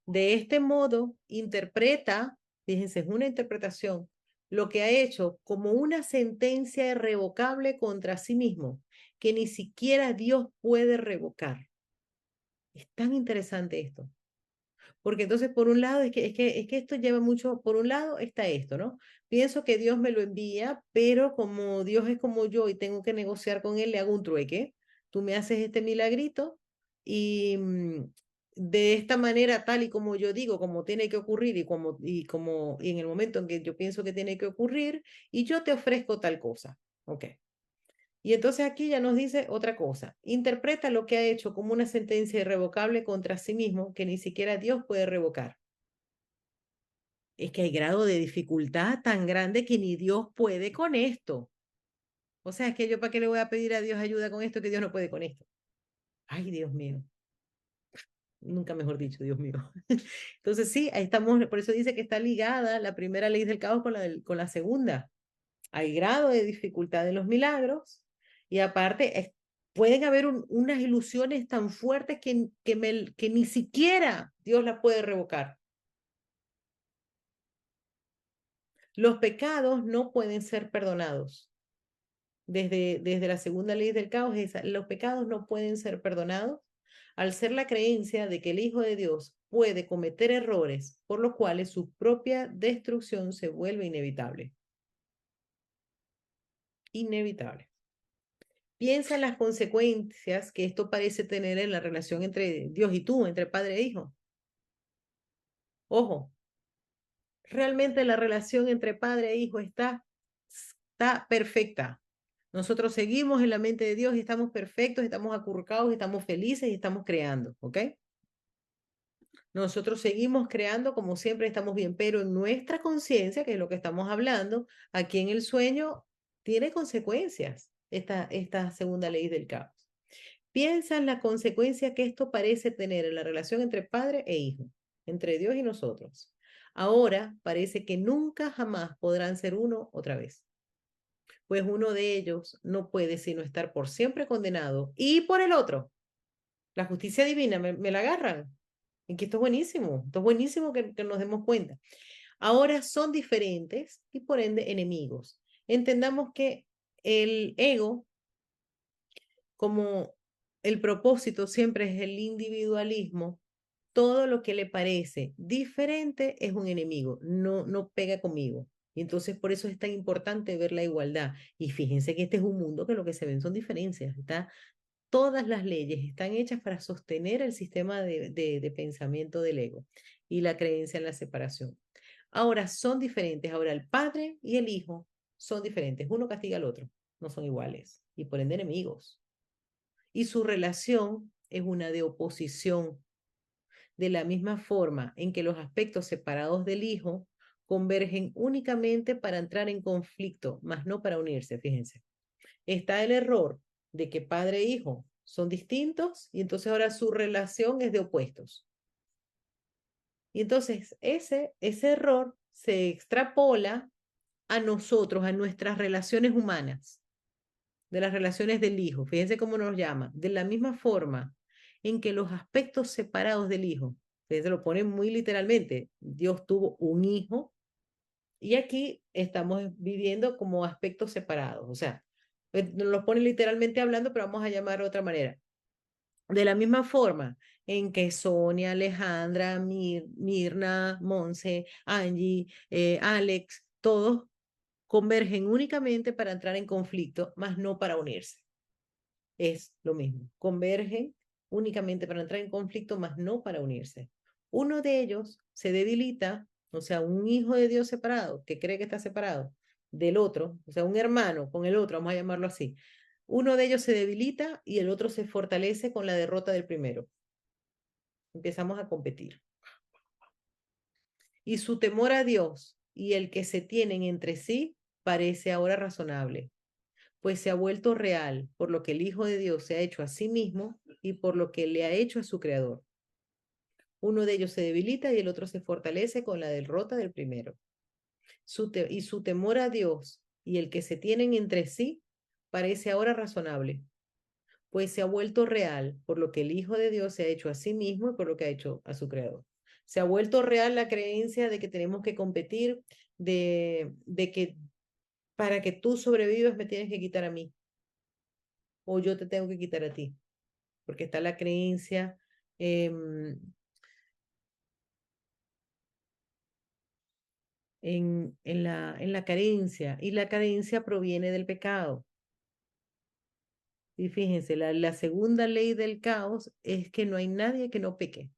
De este modo, interpreta, fíjense, es una interpretación, lo que ha hecho como una sentencia irrevocable contra sí mismo, que ni siquiera Dios puede revocar. Es tan interesante esto. Porque entonces, por un lado, es que esto lleva mucho, por un lado está esto, ¿no? Pienso que Dios me lo envía, pero como Dios es como yo y tengo que negociar con Él, le hago un trueque. Tú me haces este milagrito y de esta manera, tal y como yo digo, como tiene que ocurrir y en el momento en que yo pienso que tiene que ocurrir, y yo te ofrezco tal cosa. Ok. Y entonces aquí ya nos dice otra cosa. Interpreta lo que ha hecho como una sentencia irrevocable contra sí mismo que ni siquiera Dios puede revocar. Es que hay grado de dificultad tan grande que ni Dios puede con esto. O sea, es que yo para qué le voy a pedir a Dios ayuda con esto que Dios no puede con esto. Ay, Dios mío. Nunca mejor dicho, Dios mío. Entonces sí, ahí estamos, por eso dice que está ligada la primera ley del caos con la segunda. Hay grado de dificultad en los milagros y aparte pueden haber unas ilusiones tan fuertes que ni siquiera Dios las puede revocar. Los pecados no pueden ser perdonados. Desde la segunda ley del caos, los pecados no pueden ser perdonados al ser la creencia de que el Hijo de Dios puede cometer errores por los cuales su propia destrucción se vuelve inevitable. Inevitable. Piensa en las consecuencias que esto parece tener en la relación entre Dios y tú, entre padre e hijo. Ojo, realmente la relación entre padre e hijo está perfecta. Nosotros seguimos en la mente de Dios y estamos perfectos, estamos acurrucados, estamos felices y estamos creando, ¿ok? Nosotros seguimos creando como siempre estamos bien, pero en nuestra conciencia, que es lo que estamos hablando, aquí en el sueño tiene consecuencias esta segunda ley del caos. Piensa en la consecuencia que esto parece tener en la relación entre padre e hijo, entre Dios y nosotros. Ahora parece que nunca jamás podrán ser uno otra vez, pues uno de ellos no puede sino estar por siempre condenado y por el otro, la justicia divina, me la agarran. Y que esto es buenísimo que nos demos cuenta. Ahora son diferentes y por ende enemigos. Entendamos que el ego, como el propósito siempre es el individualismo, todo lo que le parece diferente es un enemigo, no pega conmigo. Y entonces por eso es tan importante ver la igualdad. Y fíjense que este es un mundo que lo que se ven son diferencias. Todas las leyes están hechas para sostener el sistema de pensamiento del ego y la creencia en la separación. Ahora son diferentes. Ahora el padre y el hijo son diferentes. Uno castiga al otro. No son iguales y por ende enemigos. Y su relación es una de oposición, de la misma forma en que los aspectos separados del hijo convergen únicamente para entrar en conflicto, más no para unirse, fíjense. Está el error de que padre e hijo son distintos y entonces ahora su relación es de opuestos. Y entonces ese error se extrapola a nosotros, a nuestras relaciones humanas, de las relaciones del hijo. Fíjense cómo nos llama. De la misma forma en que los aspectos separados del hijo, fíjense, lo ponen muy literalmente, Dios tuvo un hijo y aquí estamos viviendo como aspectos separados. O sea, nos lo pone literalmente hablando, pero vamos a llamar de otra manera. De la misma forma en que Sonia, Alejandra, Mirna, Monse, Angie, Alex, todos convergen únicamente para entrar en conflicto, más no para unirse. Es lo mismo. Convergen únicamente para entrar en conflicto, más no para unirse. Uno de ellos se debilita o sea, un hijo de Dios separado, que cree que está separado del otro, o sea, un hermano con el otro, vamos a llamarlo así, uno de ellos se debilita y el otro se fortalece con la derrota del primero. Empezamos a competir. Y su temor a Dios y el que se tienen entre sí parece ahora razonable, pues se ha vuelto real por lo que el Hijo de Dios se ha hecho a sí mismo y por lo que le ha hecho a su Creador. Uno de ellos se debilita y el otro se fortalece con la derrota del primero. Y su temor a Dios y el que se tienen entre sí parece ahora razonable, pues se ha vuelto real por lo que el Hijo de Dios se ha hecho a sí mismo y por lo que ha hecho a su Creador. Se ha vuelto real la creencia de que tenemos que competir, de que para que tú sobrevivas me tienes que quitar a mí o yo te tengo que quitar a ti, porque está la creencia en la carencia y la carencia proviene del pecado. Y fíjense, la segunda ley del caos es que no hay nadie que no peque.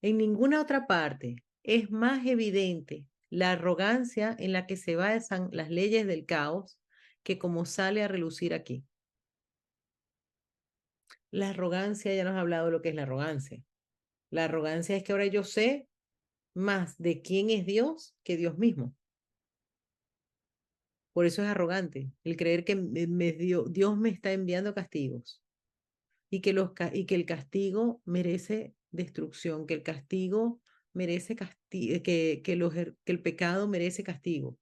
En ninguna otra parte es más evidente la arrogancia en la que se basan las leyes del caos que como sale a relucir aquí. La arrogancia, ya nos ha hablado de lo que es la arrogancia. La arrogancia es que ahora yo sé más de quién es Dios que Dios mismo. Por eso es arrogante, el creer que Dios me está enviando castigos y y que el castigo merece destrucción, que el castigo merece castigo, que el pecado merece castigo.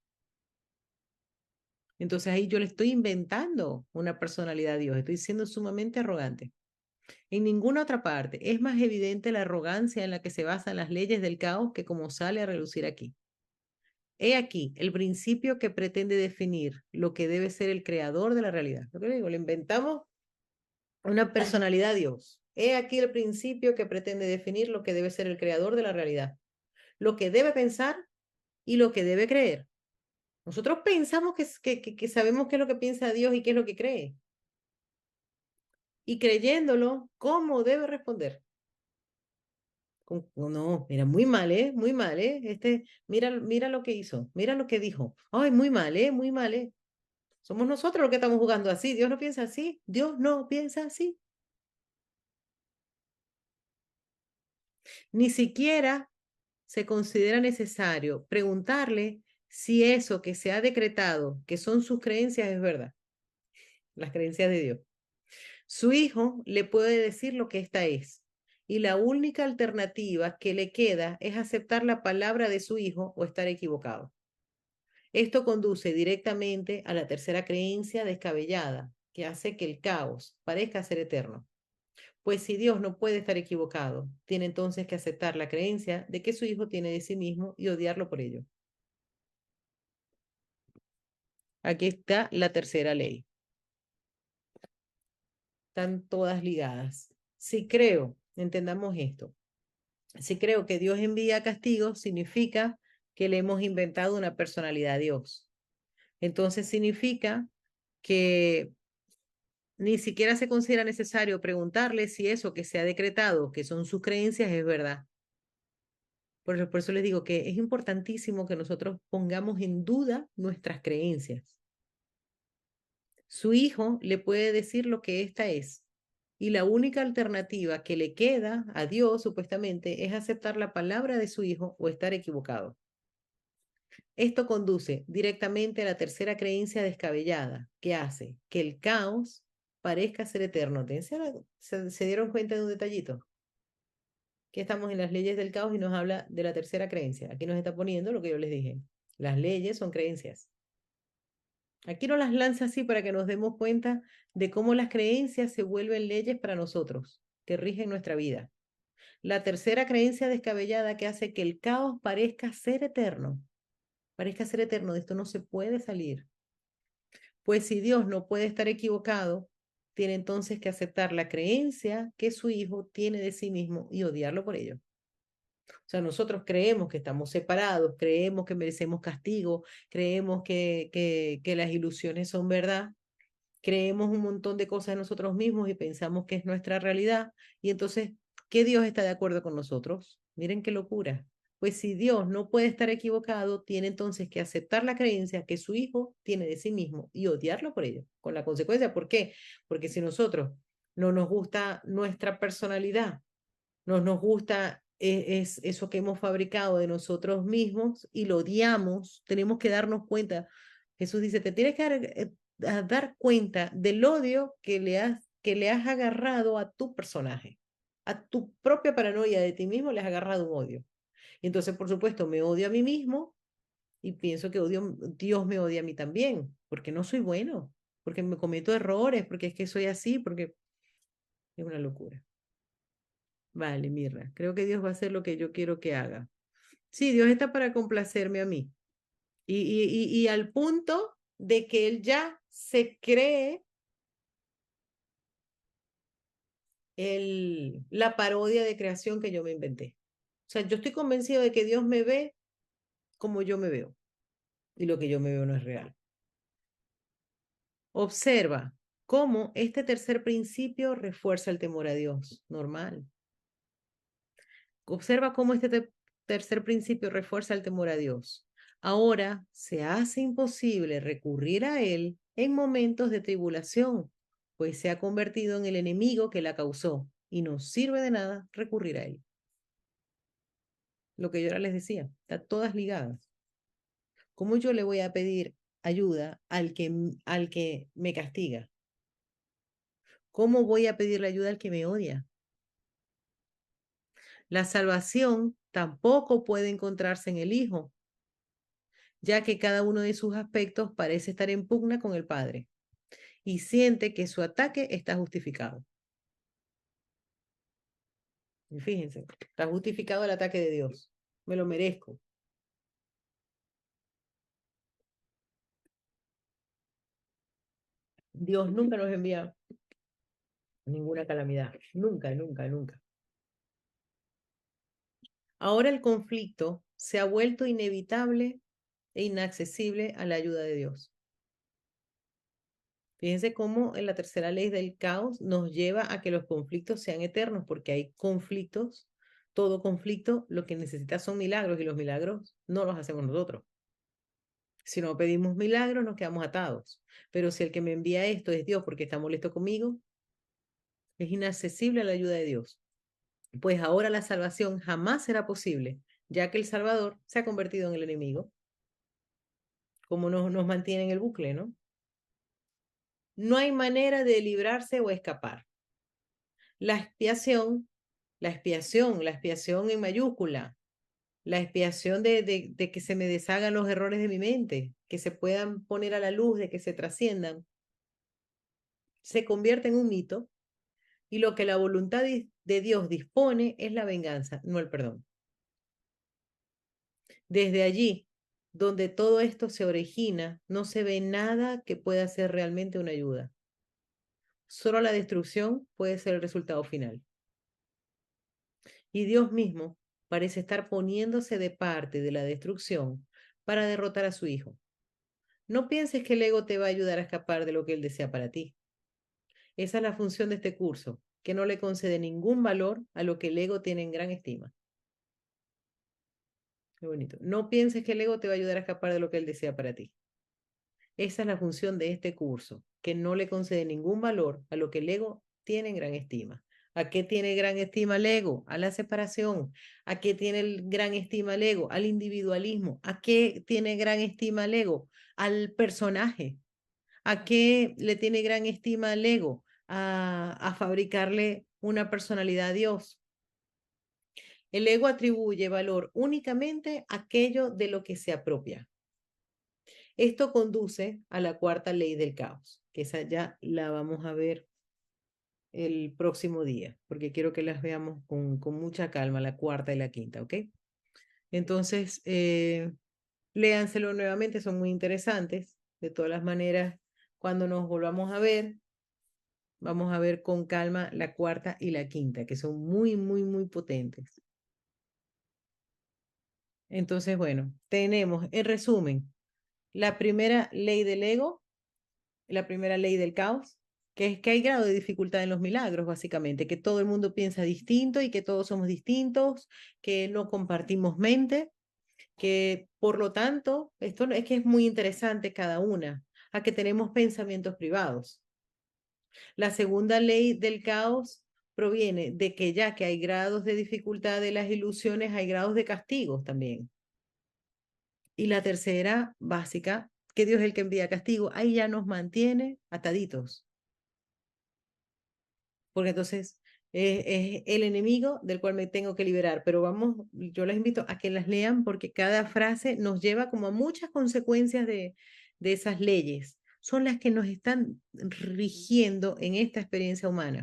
Entonces ahí yo le estoy inventando una personalidad a Dios, estoy siendo sumamente arrogante. En ninguna otra parte es más evidente la arrogancia en la que se basan las leyes del caos que como sale a relucir aquí. He aquí el principio que pretende definir lo que debe ser el creador de la realidad. Lo que le digo, le inventamos una personalidad a Dios. He aquí el principio que pretende definir lo que debe ser el creador de la realidad, lo que debe pensar y lo que debe creer. Nosotros pensamos que sabemos qué es lo que piensa Dios y qué es lo que cree. Y creyéndolo, ¿cómo debe responder? No, mira, muy mal, ¿eh? Muy mal, ¿eh? Mira lo que hizo, mira lo que dijo. Ay, muy mal, ¿eh? Muy mal, ¿eh? Somos nosotros los que estamos jugando así. Dios no piensa así. Dios no piensa así. Ni siquiera se considera necesario preguntarle si eso que se ha decretado, que son sus creencias, es verdad, las creencias de Dios. Su hijo le puede decir lo que ésta es, y la única alternativa que le queda es aceptar la palabra de su hijo o estar equivocado. Esto conduce directamente a la tercera creencia descabellada, que hace que el caos parezca ser eterno. Pues si Dios no puede estar equivocado, tiene entonces que aceptar la creencia de que su hijo tiene de sí mismo y odiarlo por ello. Aquí está la tercera ley. Están todas ligadas. Si creo, entendamos esto, si creo que Dios envía castigo, significa que le hemos inventado una personalidad a Dios. Entonces significa que ni siquiera se considera necesario preguntarle si eso que se ha decretado, que son sus creencias, es verdad. Por eso les digo que es importantísimo que nosotros pongamos en duda nuestras creencias. Su hijo le puede decir lo que ésta es, y la única alternativa que le queda a Dios, supuestamente, es aceptar la palabra de su hijo o estar equivocado. Esto conduce directamente a la tercera creencia descabellada, que hace que el caos parezca ser eterno. ¿Se dieron cuenta de un detallito? Que estamos en las leyes del caos y nos habla de la tercera creencia. Aquí nos está poniendo lo que yo les dije. Las leyes son creencias. Aquí nos las lanza así para que nos demos cuenta de cómo las creencias se vuelven leyes para nosotros, que rigen nuestra vida. La tercera creencia descabellada que hace que el caos parezca ser eterno, de esto no se puede salir. Pues si Dios no puede estar equivocado, tiene entonces que aceptar la creencia que su hijo tiene de sí mismo y odiarlo por ello. O sea, nosotros creemos que estamos separados, creemos que merecemos castigo, creemos que las ilusiones son verdad, creemos un montón de cosas en nosotros mismos y pensamos que es nuestra realidad. Y entonces ¿qué Dios está de acuerdo con nosotros? Miren qué locura. Pues si Dios no puede estar equivocado, tiene entonces que aceptar la creencia que su hijo tiene de sí mismo y odiarlo por ello, con la consecuencia. ¿Por qué? Porque si nosotros no nos gusta nuestra personalidad, no nos gusta es eso que hemos fabricado de nosotros mismos y lo odiamos, tenemos que darnos cuenta. Jesús dice, te tienes que a dar cuenta del odio que le has agarrado a tu personaje, a tu propia paranoia de ti mismo le has agarrado un odio. Y entonces, por supuesto, me odio a mí mismo y pienso que Dios me odia a mí también, porque no soy bueno, porque me cometo errores, porque es que soy así, porque es una locura. Vale, Mirra, creo que Dios va a hacer lo que yo quiero que haga. Sí, Dios está para complacerme a mí. Y al punto de que Él ya se cree la parodia de creación que yo me inventé. O sea, yo estoy convencido de que Dios me ve como yo me veo. Y lo que yo me veo no es real. Observa cómo este tercer principio refuerza el temor a Dios. Normal. Observa cómo este tercer principio refuerza el temor a Dios. Ahora se hace imposible recurrir a Él en momentos de tribulación, pues se ha convertido en el enemigo que la causó y no sirve de nada recurrir a Él. Lo que yo ahora les decía, está todas ligadas. ¿Cómo yo le voy a pedir ayuda al que me castiga? ¿Cómo voy a pedirle ayuda al que me odia? La salvación tampoco puede encontrarse en el Hijo, ya que cada uno de sus aspectos parece estar en pugna con el Padre y siente que su ataque está justificado. Y fíjense, está justificado el ataque de Dios. Me lo merezco. Dios nunca nos envía ninguna calamidad. Nunca, nunca, nunca. Ahora el conflicto se ha vuelto inevitable e inaccesible a la ayuda de Dios. Fíjense cómo en la tercera ley del caos nos lleva a que los conflictos sean eternos, porque hay conflictos, todo conflicto lo que necesita son milagros y los milagros no los hacemos nosotros. Si no pedimos milagros nos quedamos atados, pero si el que me envía esto es Dios porque está molesto conmigo, es inaccesible a la ayuda de Dios. Pues ahora la salvación jamás será posible, ya que el Salvador se ha convertido en el enemigo, como nos mantiene en el bucle, ¿no? No hay manera de librarse o escapar. La expiación, la expiación en mayúscula, la expiación de que se me deshagan los errores de mi mente, que se puedan poner a la luz, de que se trasciendan, se convierte en un mito y lo que la voluntad de Dios dispone es la venganza, no el perdón. Desde allí, donde todo esto se origina, no se ve nada que pueda ser realmente una ayuda. Solo la destrucción puede ser el resultado final. Y Dios mismo parece estar poniéndose de parte de la destrucción para derrotar a su hijo. No pienses que el ego te va a ayudar a escapar de lo que él desea para ti. Esa es la función de este curso, que no le concede ningún valor a lo que el ego tiene en gran estima. Qué bonito. No pienses que el ego te va a ayudar a escapar de lo que él desea para ti. Esa es la función de este curso, que no le concede ningún valor a lo que el ego tiene en gran estima. ¿A qué tiene gran estima el ego? A la separación. ¿A qué tiene gran estima el ego? Al individualismo. ¿A qué tiene gran estima el ego? Al personaje. ¿A qué le tiene gran estima el ego? A fabricarle una personalidad a Dios. El ego atribuye valor únicamente a aquello de lo que se apropia. Esto conduce a la cuarta ley del caos, que esa ya la vamos a ver el próximo día, porque quiero que las veamos con mucha calma, la cuarta y la quinta, ¿ok? Entonces, léanselo nuevamente, son muy interesantes. De todas las maneras, cuando nos volvamos a ver, vamos a ver con calma la cuarta y la quinta, que son muy, muy, muy potentes. Entonces, bueno, tenemos, en resumen, la primera ley del ego, la primera ley del caos, que es que hay grado de dificultad en los milagros, básicamente, que todo el mundo piensa distinto y que todos somos distintos, que no compartimos mente, que por lo tanto, esto es que es muy interesante cada una, a que tenemos pensamientos privados. La segunda ley del caos proviene de que ya que hay grados de dificultad de las ilusiones, hay grados de castigos también. Y la tercera, básica, que Dios es el que envía castigo, ahí ya nos mantiene ataditos. Porque entonces es el enemigo del cual me tengo que liberar. Pero vamos, yo les invito a que las lean porque cada frase nos lleva como a muchas consecuencias de esas leyes. Son las que nos están rigiendo en esta experiencia humana.